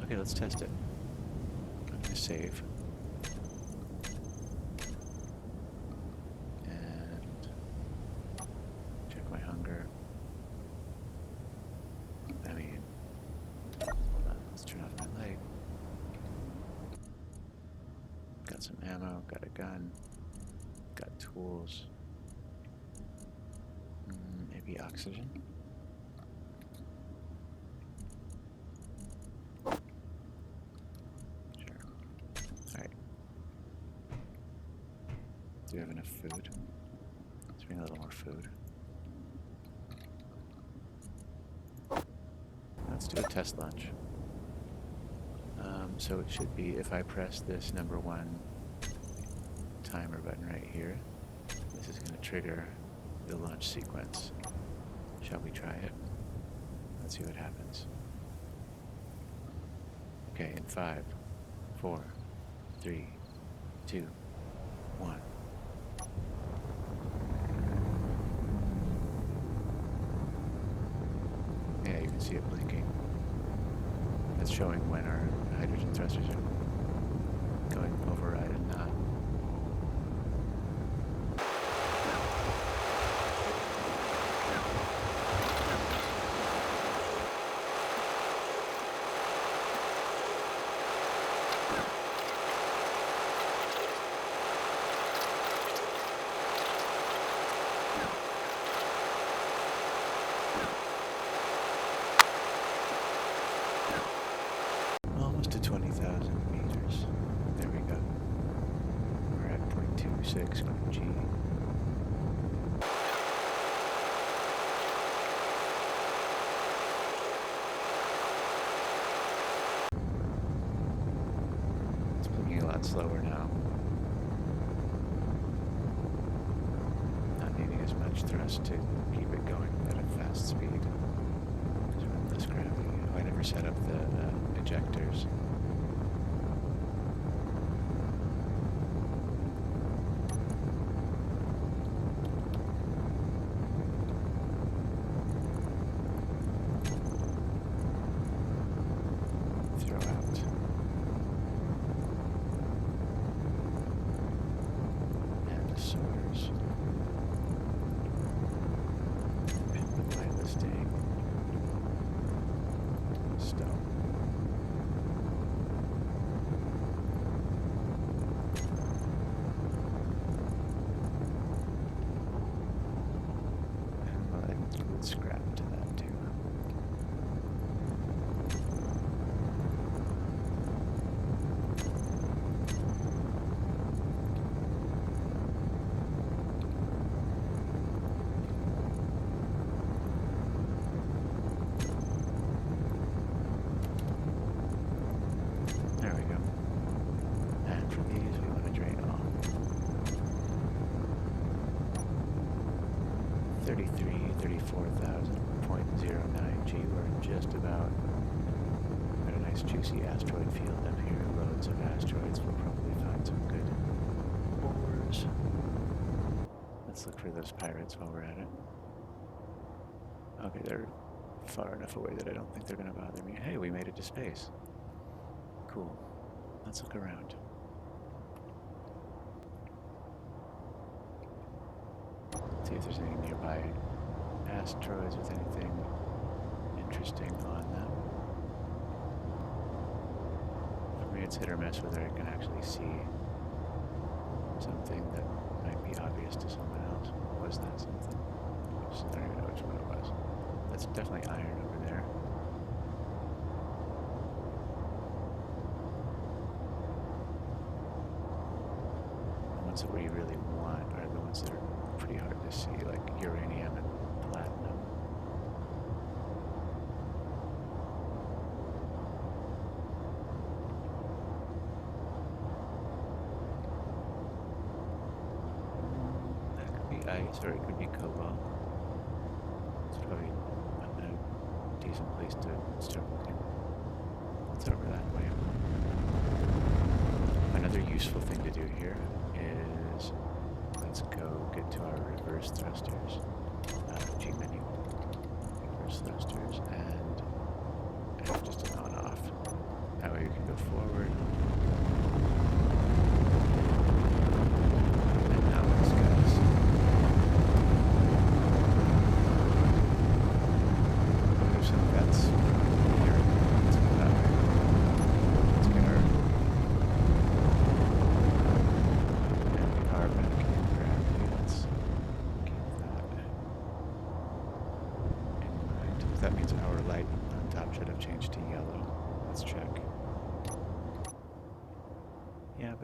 Okay, let's test it. I'm gonna save. And check my hunger. I mean, hold on, let's turn off my light. Got some ammo, got a gun, got tools. Maybe oxygen? Sure. Alright. Do we have enough food? Let's bring a little more food. Let's do a test launch. So it should be, if I press this #1 timer button right here, this is going to trigger the launch sequence. Shall we try it? Let's see what happens. Okay, in 5, 4, 3, 2, 1. Yeah, you can see it blinking. That's showing when our hydrogen thrusters are going override and not. Almost to 20,000 meters. There we go. We're at 0.26 G. It's blinking a lot slower now. Not needing as much thrust to keep it going at a fast speed. Because we're in less gravity. Oh, I never set up the ejectors. Throw out. And the sorters. And the light listing. Stop. Scrap to that too. There we go. And for these we want to drain off. 34,000.09 G. We're just about got a nice juicy asteroid field up here. Loads of asteroids. We'll probably find some good ores. Let's look for those pirates while we're at it. Okay, they're far enough away that I don't think they're going to bother me. Hey, we made it to space. Cool. Let's look around. See if there's any nearby asteroids with anything interesting on them. For me, it's hit or miss whether I can actually see something that might be obvious to someone else. Was that something? Oops, I don't even know which one it was. That's definitely iron over there. The ones that we really want are the ones that are pretty hard to see, like uranium and platinum. That could be ice, or it could be cobalt. It's probably a decent place to start looking. It's over that way. Another useful thing to do here is let's go get to our reverse thrusters. G menu. Reverse thrusters and just an on-off.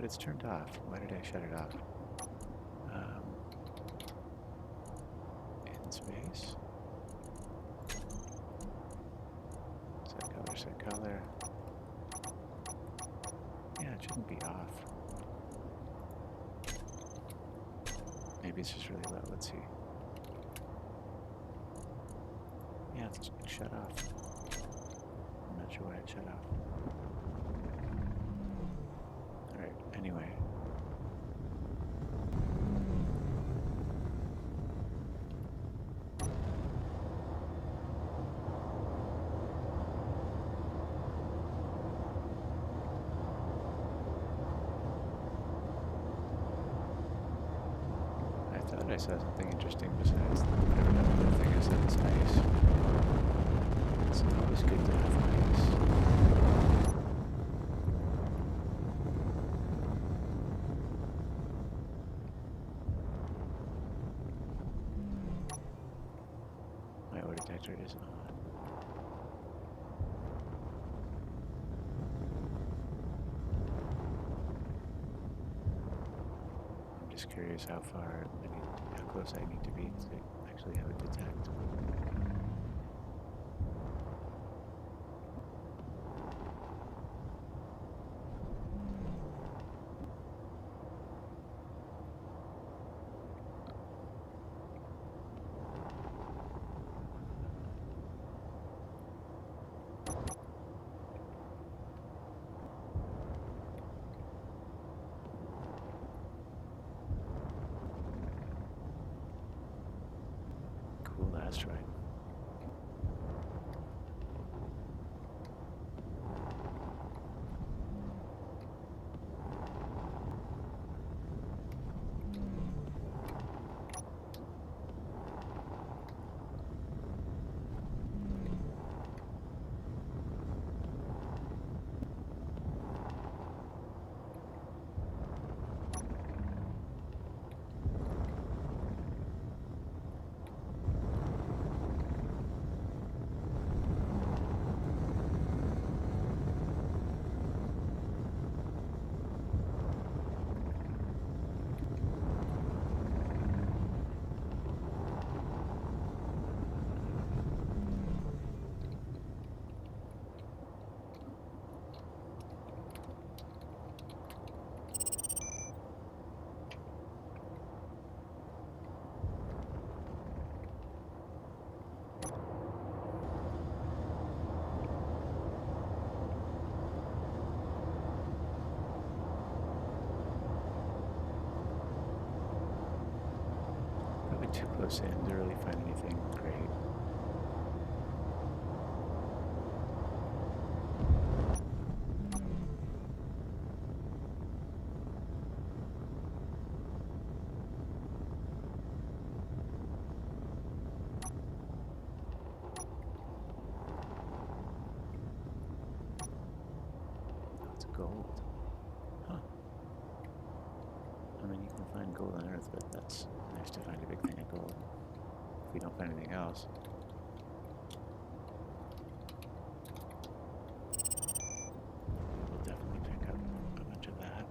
but it's turned off. Why did I shut it off? In space. Set color. Yeah, it shouldn't be off. Maybe it's just really low. Let's see. Yeah, it's shut off. I'm not sure why it shut off. Alright, anyway. I saw something interesting besides whatever that other thing I said is ice. It's always good to have ice. My ore detector is on. I'm just curious how close I need to be to actually have it detect. Cool asteroid. Too close in to really find anything great. Oh, it's gold. Huh. I mean, you can find gold on Earth, but that's nice to find a big thing of gold. If we don't find anything else. We'll definitely pick up a bunch of that.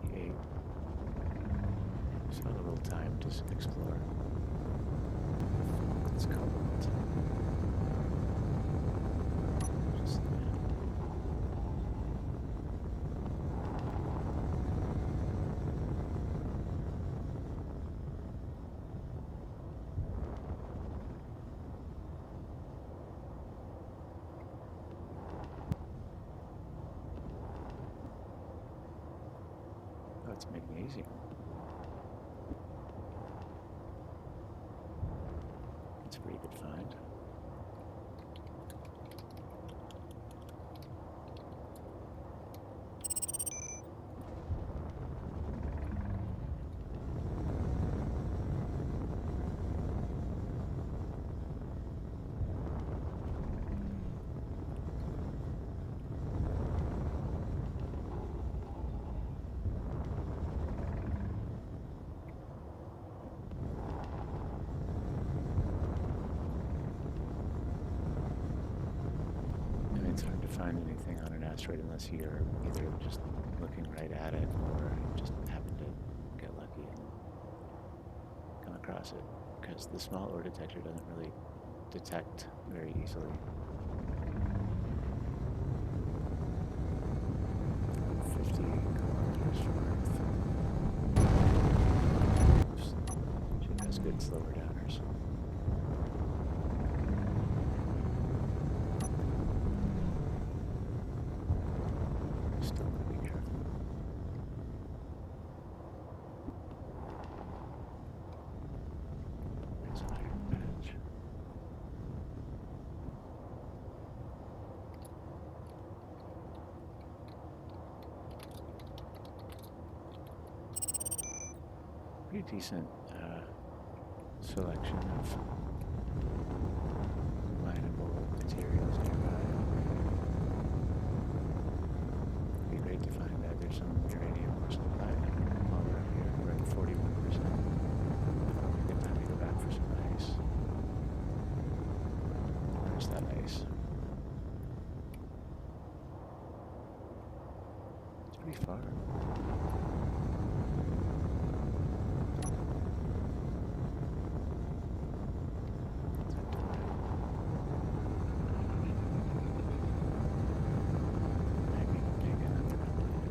58. Still a little time to explore. It's cold. Just oh, it's magnesium. It's a pretty good find. It's hard to find anything on an asteroid unless you're either just looking right at it or just happen to get lucky and come across it, because the small ore detector doesn't really detect very easily. 50 kilometers from Earth. Ship has good slower downers. Still want to be careful. There's an iron patch. Pretty decent selection of mineable materials nearby. It'd be great to find either some uranium or some platinum while we're up here. We're at 41%. Good time to go back for some ice. Where's that ice? It's pretty far.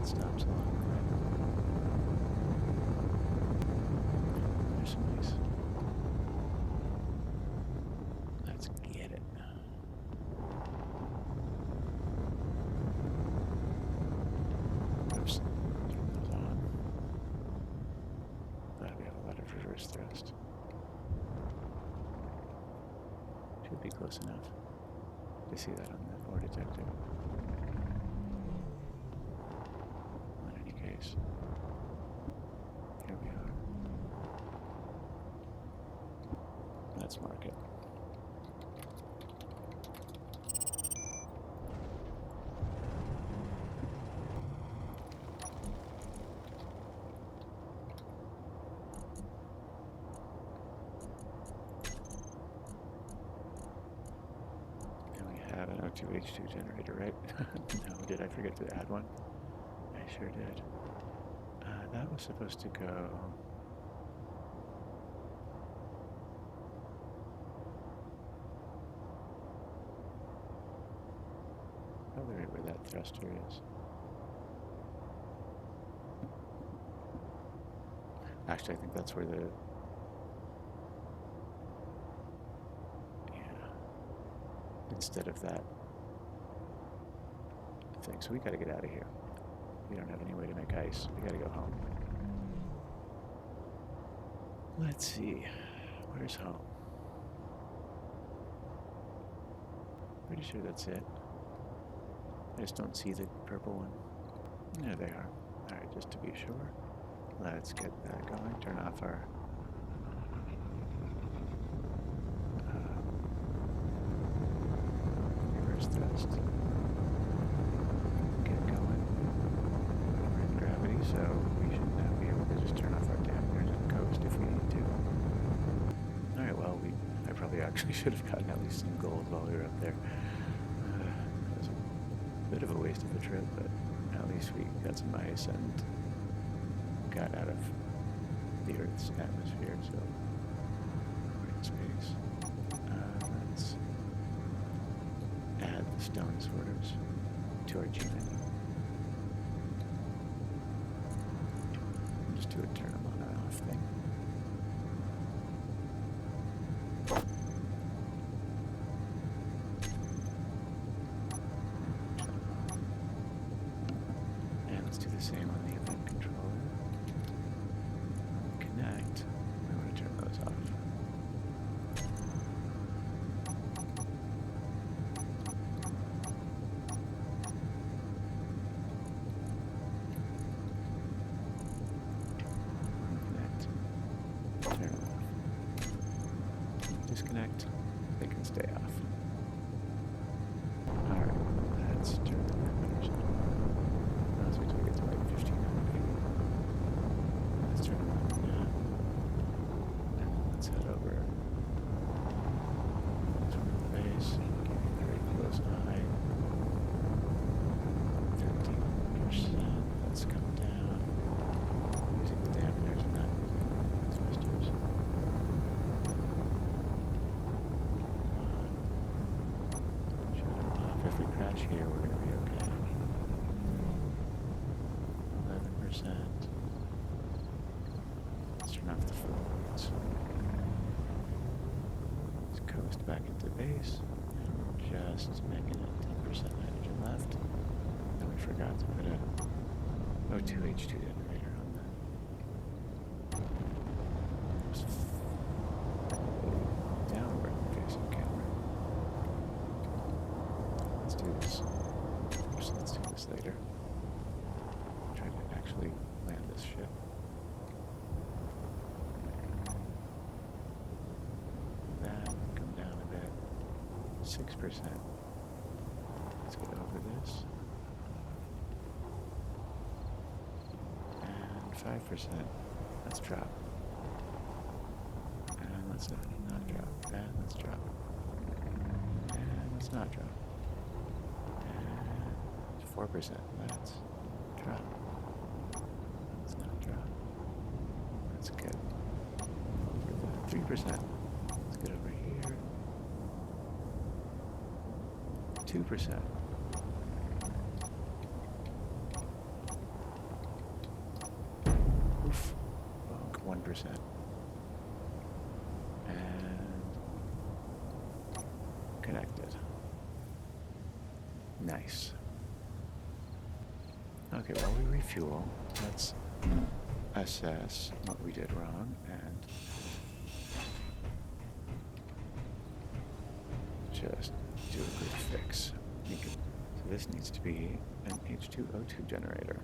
Stops along the way. There's some ice. Let's get it. Oops. Turn those on. Glad we have a lot of reverse thrust. Should be close enough to see that on the ore detector. Here we are. Let's mark it. And we have an O2H2 generator, right? No, did I forget to add one? I sure did. That was supposed to go probably right where that thruster is. Actually, I think that's where the instead of that thing. So we got to get out of here. We don't have any way to make ice. We gotta go home. Let's see. Where's home? Pretty sure that's it. I just don't see the purple one. There they are. Alright, just to be sure. Let's get that going. Turn off our reverse thrust. So we should now be able to just turn off our dampers and coast if we need to. Alright, well, I probably actually should have gotten at least some gold while we were up there. It was a bit of a waste of a trip, but at least we got some ice and got out of the Earth's atmosphere, so we're in space. Let's add the stone sorters to our G menu. Just do a turn them on and off thing. And let's do the same on the event controller. Connect. We want to turn those off. Disconnect, they can stay off. Alright, let's turn the temperatures on. Let's wait till we get to like 1500. we crash here, we're going to be okay. 11%. Let's turn off the floats. Let's coast back into base. Just making it 10% hydrogen left. Then we forgot to put a O2H2 generator on that. Downward facing camera. Let's do this. First, let's do this later. Try to actually land this ship. That, come down a bit. 6%. Let's get over this. And 5%. Let's drop. And let's not drop. And let's drop. And let's not drop. And 4%. Let's drop. Let's not drop. Let's get over that. 3%. Let's get over here. 2%. Oof. 1%. And connected. Nice. Okay, while we refuel, let's assess what we did wrong and just do a good fix. So this needs to be an H2O2 generator.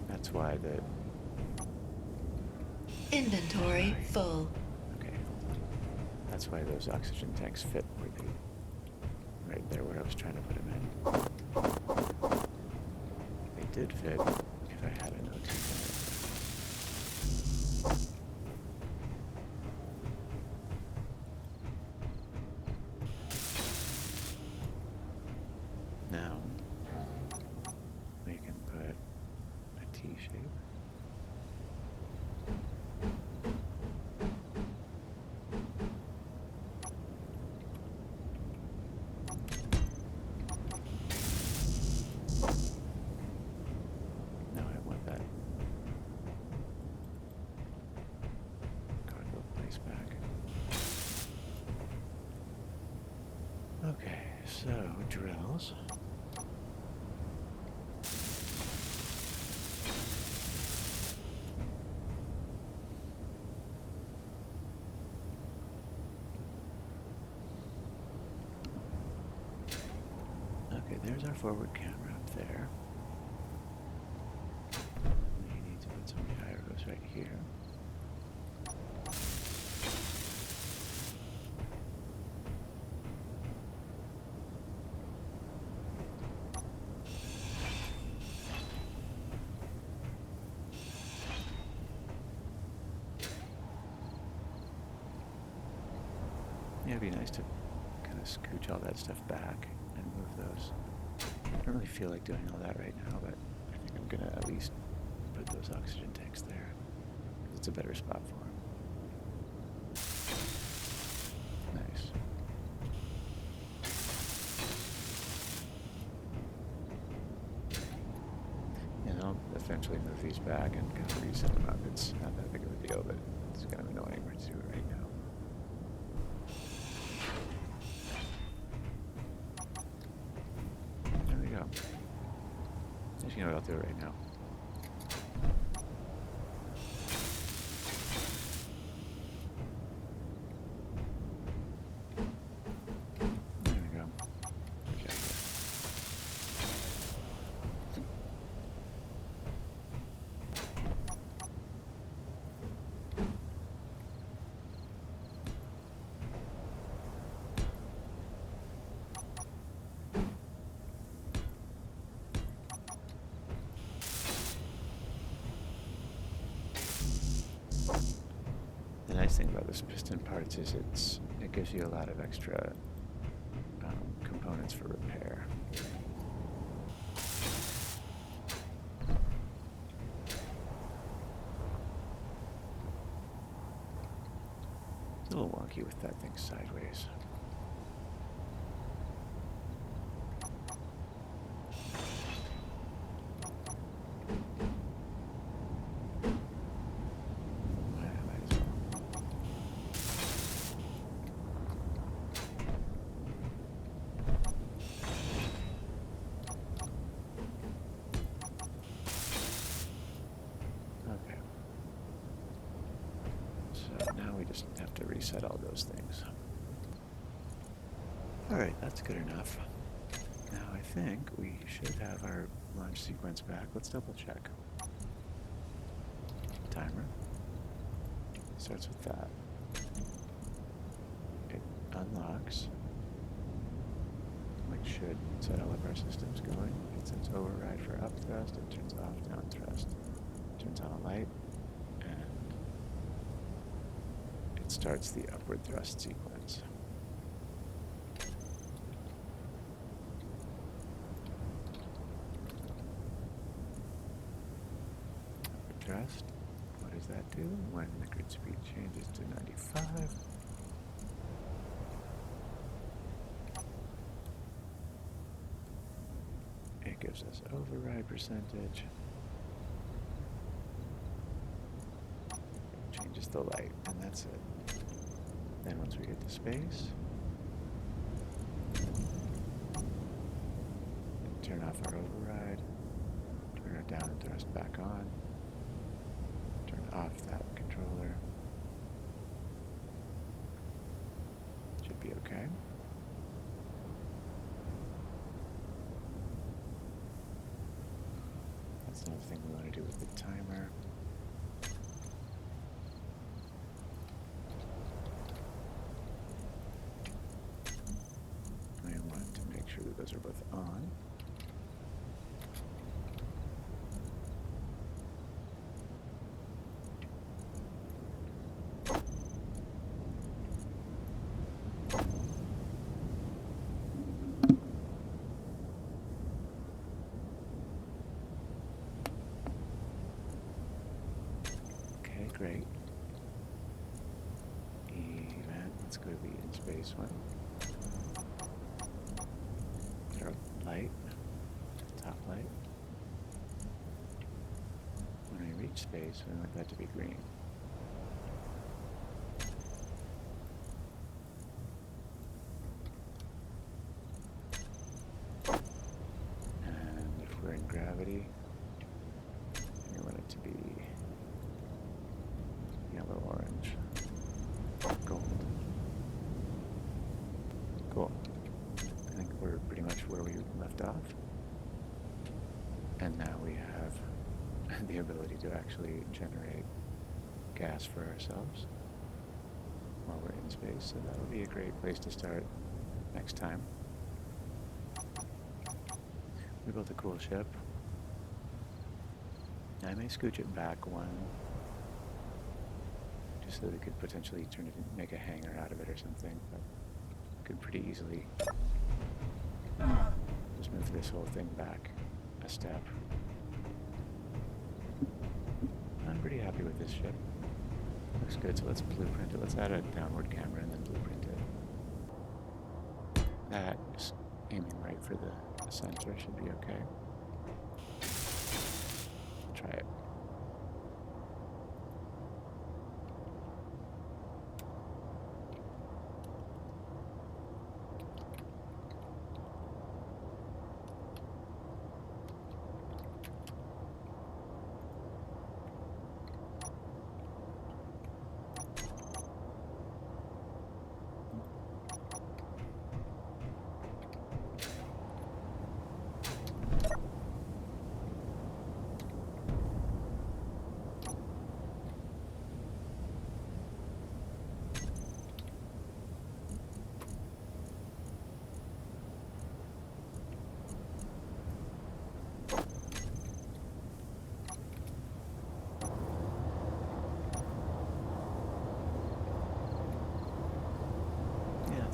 That's why the... Inventory full. Okay. That's why those oxygen tanks fit where they... Right there where I was trying to put them in. They did fit if I had an O2 generator. Now, we can put a T shape. Now I want that cargo place back. Okay, so drills. Okay, there's our forward camera up there. We need to put some gyros right here. Yeah, it'd be nice to kind of scooch all that stuff back and move those. I don't really feel like doing all that right now, but I think I'm gonna at least put those oxygen tanks there. It's a better spot for them. Nice. And I'll eventually move these back and kind of reset them up. It's not that big of a deal, but it's kind of annoying to do it right now. You know what I'll do right now. There we go. Okay. The nice thing about this piston parts is it gives you a lot of extra components for repair. It's a little wonky with that thing sideways. Reset all those things. Alright, that's good enough. Now I think we should have our launch sequence back. Let's double check. Timer. Starts with that. It unlocks, which should set all of our systems going. It sets override for up thrust, it turns off down thrust. Turns on a light, starts the upward thrust sequence. Upward thrust. What does that do? When the grid speed changes to 95. It gives us override percentage. Changes the light, and that's it. Then once we get to space, turn off our override, turn our down and thrust back on, turn off that controller. Should be okay. That's another thing we want to do with the timer. Those are both on. Okay, great. Event, let's go to the in-space one. Light, top light. When we reach space, we want that to be green. And if we're in gravity, we want it to be yellow, orange, gold. Cool. I think we're pretty much where we left off. And now we have the ability to actually generate gas for ourselves while we're in space. So that'll be a great place to start next time. We built a cool ship. I may scooch it back one, just so that we could potentially turn it and make a hangar out of it or something. But could pretty easily just move this whole thing back a step. I'm pretty happy with this ship. Looks good, so let's blueprint it. Let's add a downward camera and then blueprint it. That is aiming right for the center should be okay. Try it.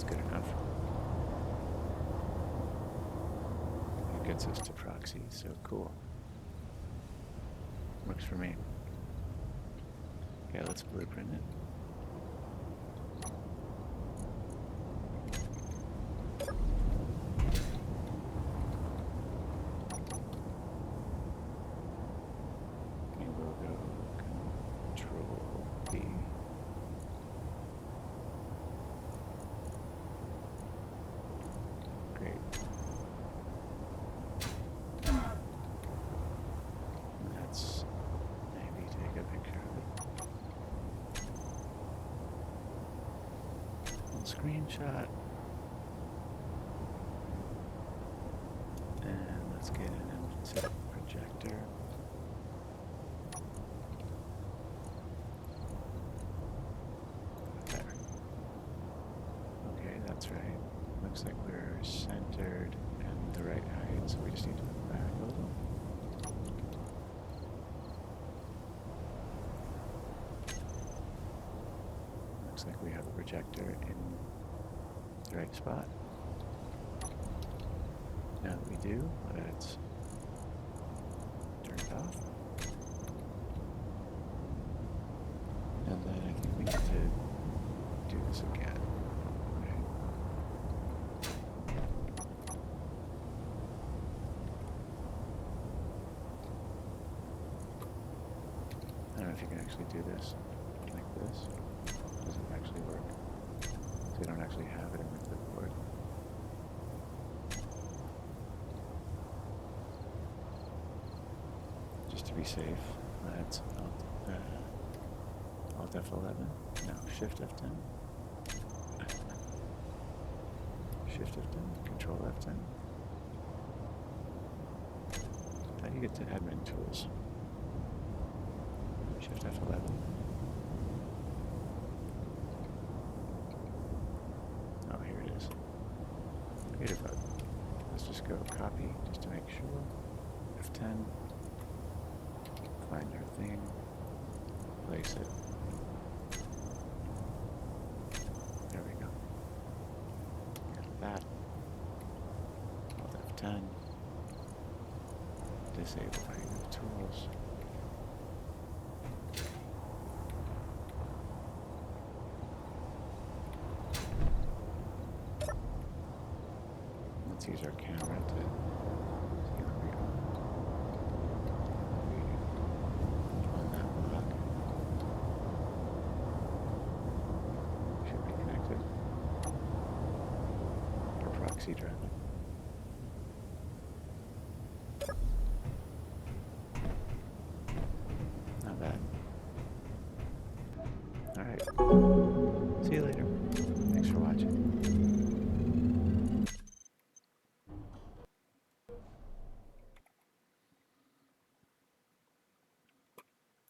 Good enough. It gets us to proxy, so cool. Works for me. Okay, let's blueprint it. screenshot. And let's get in and set up the projector. There. Okay, that's right. Looks like we're centered and the right height, so we just need to move back a little. Looks like we have a projector in the right spot. Now that we do, let's turn it off. And then I think we need to do this again. I don't know if you can actually do this like this. Does it actually work? They don't actually have it in the clipboard. Just to be safe, let's Alt F11. No, Shift F10. Shift F10. Control F10. How do you get to admin tools? Shift F11. Oh, here it is. Creative Hub. Let's just go copy just to make sure. F10. Find our thing. Place it. There we go. Got that. Alt F10. Disable creative tools. Let's use our camera to see where we are. On that block. Should be connected. Or proxy driving. Not bad. Alright. See you later.